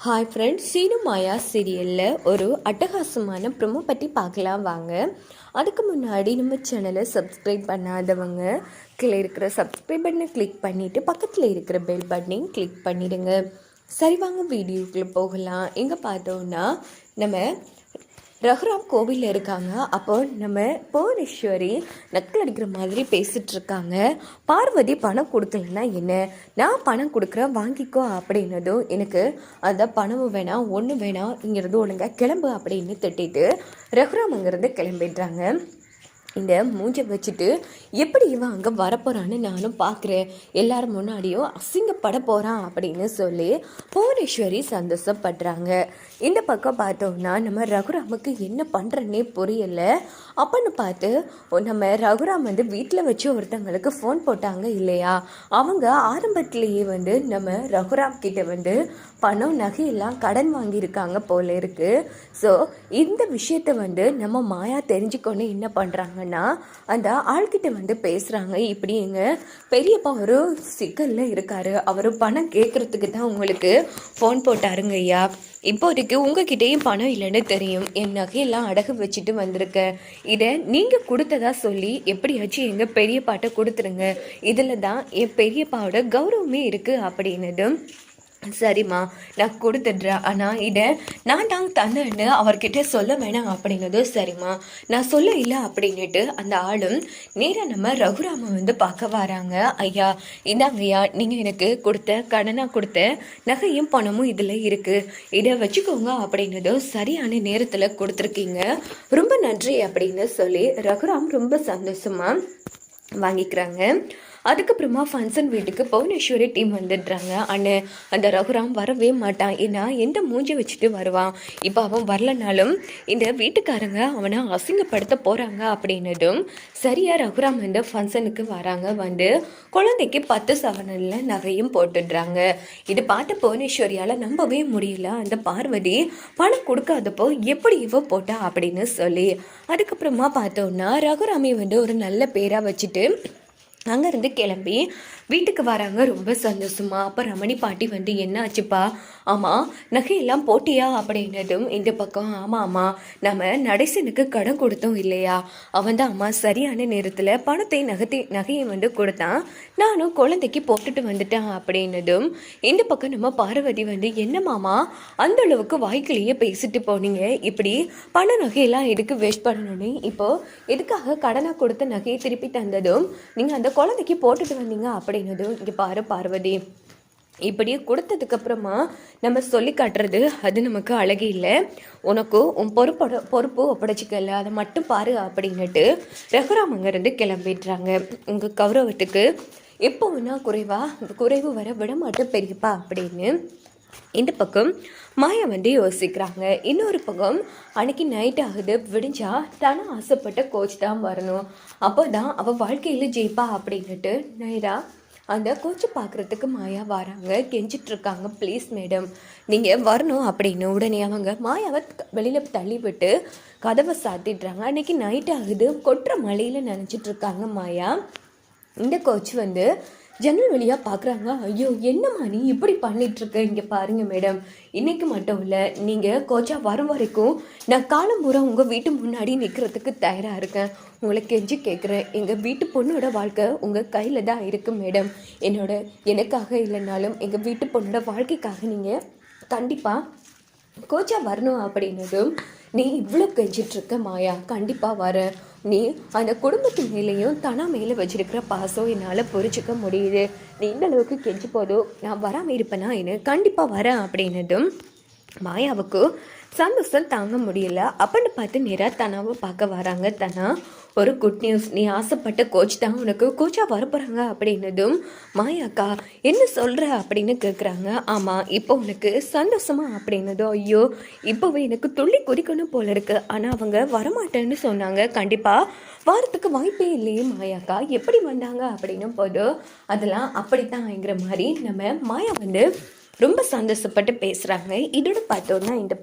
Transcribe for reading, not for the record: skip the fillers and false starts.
Hi friends, Seenu மாயா சீரியலில் ஒரு அட்டகாசமான ப்ரோமோ பற்றி பார்க்கலாம் வாங்க. அதுக்கு முன்னாடி நம்ம சேனலை சப்ஸ்கிரைப் பண்ணாதவங்க கீழே இருக்கிற சப்ஸ்கிரைப் பட்டனை கிளிக் பண்ணிவிட்டு பக்கத்தில் இருக்கிற பெல் பட்டனையும் கிளிக் பண்ணிவிடுங்க. சரி வாங்க வீடியோக்குள்ளே போகலாம். எங்கே பார்த்தோன்னா நம்ம ரகுராம் கோவிலில் இருக்காங்க. அப்போ நம்ம புவனேஸ்வரி நக்கல் அடிக்கிற மாதிரி பேசிகிட்டு இருக்காங்க. பார்வதி பணம் கொடுக்கலன்னா என்ன, நான் பணம் கொடுக்குறேன் வாங்கிக்கோ அப்படின்னதும் எனக்கு அந்த பணமும் வேணாம் ஒன்றும் வேணாம், இங்கிறது ஒழுங்காக கிளம்பு அப்படின்னு திட்டிட்டு ரகுராம் அங்கேருந்து கிளம்பிடுறாங்க. இந்த மூஞ்சை வச்சுட்டு எப்படி இவன் அங்கே வரப்போகிறான்னு நானும் பார்க்குறேன், எல்லாரும் முன்னாடியும் அசிங்கப்பட போகிறான் அப்படின்னு சொல்லி புவனேஸ்வரி சந்தோஷப்படுறாங்க. இந்த பக்கம் பார்த்தோம்னா நம்ம ரகுராமுக்கு என்ன பண்ணுறன்னே புரியலை. அப்பன்னு பார்த்து நம்ம ரகுராம் வீட்டில் வச்சு ஒருத்தங்களுக்கு ஃபோன் போட்டாங்க இல்லையா, அவங்க ஆரம்பத்திலேயே நம்ம ரகுராம் கிட்ட பணம் நகையெல்லாம் கடன் வாங்கியிருக்காங்க போல இருக்குது. ஸோ இந்த விஷயத்தை நம்ம மாயா தெரிஞ்சுக்கொண்டு என்ன பண்ணுறாங்கன்னா அந்த ஆள்கிட்ட பேசுகிறாங்க. இப்படி எங்கள் பெரியப்பா ஒரு சிக்கலில் இருக்காரு, அவர் பணம் கேட்குறதுக்கு தான் உங்களுக்கு ஃபோன் போட்டாருங்க ஐயா. இப்போதைக்கு உங்ககிட்டயும் பணம் இல்லைன்னு தெரியும், என் நகையெல்லாம் அடகு வச்சுட்டு வந்திருக்கேன், இதை நீங்கள் கொடுத்ததா சொல்லி எப்படியாச்சும் எங்கள் பெரியப்பாட்ட கொடுத்துருங்க, இதில் தான் என் பெரியப்பாவோட கௌரவமே இருக்குது அப்படின்னதும் சரிம்மா நான் கொடுத்துட்றேன், ஆனால் இதை நான் தான் தந்தேன்னு அவர்கிட்ட சொல்ல வேணாம் அப்படின்னதும் சரிம்மா நான் சொல்ல இல்லை அப்படின்னுட்டு அந்த ஆளும் நேராக நம்ம ரகுராமை பார்க்க வராங்க. ஐயா இந்தாங்க ஐயா, நீங்கள் எனக்கு கொடுத்த கடனாக கொடுத்த நகையும் பணமும் இதில் இருக்குது, இதை வச்சுக்கோங்க அப்படின்னதும் சரியான நேரத்தில் கொடுத்துருக்கீங்க, ரொம்ப நன்றி அப்படின்னு சொல்லி ரகுராம் ரொம்ப சந்தோஷமாக வாங்கிக்கிறாங்க. அதுக்கப்புறமா ஃபங்க்ஷன் வீட்டுக்கு புவனேஸ்வரி டீம் வந்துடுறாங்க. அண்ணன் அந்த ரகுராம் வரவே மாட்டான், ஏன்னா எந்த மூஞ்சி வச்சுட்டு வருவான், இப்போ அவன் வரலனாலும் இந்த வீட்டுக்காரங்க அவனை அசிங்கப்படுத்த போகிறாங்க அப்படின்னதும் சரியாக ரகுராம் ஃபங்க்ஷனுக்கு வராங்க. குழந்தைக்கு 10 சவரனில் நகையும் போட்டுடுறாங்க. இது பார்த்த புவனேஸ்வரியால் நம்பவே முடியல. அந்த பார்வதி பணம் கொடுக்காதப்போ எப்படி இவ போட்டா அப்படின்னு சொல்லி அதுக்கப்புறமா பார்த்தோன்னா ரகுராமி ஒரு நல்ல பேராக வச்சுட்டு அங்கேருந்து கிளம்பி வீட்டுக்கு வராங்க ரொம்ப சந்தோஷமா. அப்போ ரமணி பாட்டி என்ன ஆச்சுப்பா, ஆமாம் நகையெல்லாம் போட்டியா அப்படின்னதும் இந்த பக்கம் ஆமாம் நம்ம நடேசனுக்கு கடன் கொடுத்தோம் இல்லையா, அவன் தான் அம்மா சரியான நேரத்தில் பணத்தை நகையை கொடுத்தான், நானும் குழந்தைக்கு போட்டுட்டு வந்துட்டேன் அப்படின்னதும் இந்த பக்கம் நம்ம பார்வதி என்னமாமா அந்த அளவுக்கு வாய்க்கிலேயே பேசிட்டு போனீங்க, இப்படி பண நகையெல்லாம் எதுக்கு வேஸ்ட் பண்ணணும்னு இப்போது எதுக்காக கடனாக கொடுத்த நகையை திருப்பி தந்ததும் நீங்கள் அந்த குழந்தைக்கு போட்டுட்டு வந்தீங்க அப்படின்னதும் இங்கே பாரு பார்வதி, இப்படியே கொடுத்ததுக்கப்புறமா நம்ம சொல்லி காட்டுறது அது நமக்கு அழகு இல்லை, உனக்கு உன் பொறுப்பு ஒப்படைச்சிக்கல, அதை மட்டும் பாரு அப்படின்னுட்டு ரகுராம் அங்கேருந்து கிளம்பிடுறாங்க. உங்கள் கௌரவத்துக்கு எப்போ வேணா குறைவு வர விட மாட்டேன் பெரியப்பா அப்படின்னு இந்த பக்கம் மாயா யோசிக்கிறாங்க. இன்னொரு பக்கம் அன்னைக்கு நைட் ஆகுது, விடிஞ்சா தானே ஆசைப்பட்ட கோச் தான் வரணும், அப்போ தான் அவள் வாழ்க்கையில் ஜெயிப்பா அப்படின்னுட்டு நேராக அந்த கோச்சை பார்க்குறதுக்கு மாயா வராங்க. கெஞ்சிட்ருக்காங்க, ப்ளீஸ் மேடம் நீங்கள் வரணும் அப்படின்னு. உடனே அவங்க மாயாவை வெளியில் தள்ளி விட்டு கதவை சாத்திடுறாங்க. அன்றைக்கி நைட் ஆகுது, கொட்டுற மழையில் நினச்சிட்ருக்காங்க மாயா. இந்த கோச் ஜன்னல் வழியாக பார்க்குறாங்க. ஐயோ என்னம்மா நீ இப்படி பண்ணிகிட்ருக்க, இங்கே பாருங்கள் மேடம், இன்றைக்கி மட்டும் இல்லை நீங்கள் கோச்சா வரும் வரைக்கும் நான் காலம் பூரா உங்கள் வீட்டு முன்னாடி நிற்கிறதுக்கு தயாராக இருக்கேன், உங்களை கெஞ்சி கேட்குறேன், எங்கள் வீட்டு பொண்ணோட வாழ்க்கை உங்கள் கையில் தான் இருக்குது மேடம், எனக்காக இல்லைனாலும் எங்கள் வீட்டு பொண்ணோட வாழ்க்கைக்காக நீங்கள் கண்டிப்பாக கோச்சா வரணும் அப்படின்னதும் நீ இவ்வளோ கெஞ்சிட்ருக்க மாயா, கண்டிப்பாக வர, நீ அந்த குடும்பத்து மேலேயும் தனா மேலே வச்சிருக்கிற பாசம் என்னால் புரிஞ்சிக்க முடியுது, நீ இந்த அளவுக்கு கெஞ்சி போதும், நான் வராமல் இருப்பேனா என்ன, கண்டிப்பாக வரேன் அப்படின்னதும் மாயாவுக்கு சந்தோஷம் தாங்க முடியல. அப்படின்னு பார்த்து நேராக தனாவை பார்க்க வராங்க. தனா ஒரு குட் நியூஸ், நீ ஆசைப்பட்ட கோச் தான் உனக்கு கோச்சாக வரப்போகிறாங்க அப்படின்னதும் மாயாக்கா என்ன சொல்கிற அப்படின்னு கேட்குறாங்க. ஆமாம் இப்போ உனக்கு சந்தோஷமா அப்படின்னதும் ஐயோ இப்போவே எனக்கு துள்ளி குதிக்கணும் போல இருக்கு, ஆனால் அவங்க வரமாட்டேன்னு சொன்னாங்க, கண்டிப்பாக வாரத்துக்கு வாய்ப்பே இல்லையே மாயாக்கா, எப்படி வந்தாங்க அப்படின்னும் போது அதெல்லாம் அப்படித்தான்ங்கிற மாதிரி நம்ம மாயா ரொம்ப சந்தோஷப்பட்டு பேசுகிறாங்க. இதோட பார்த்தோன்னா இந்த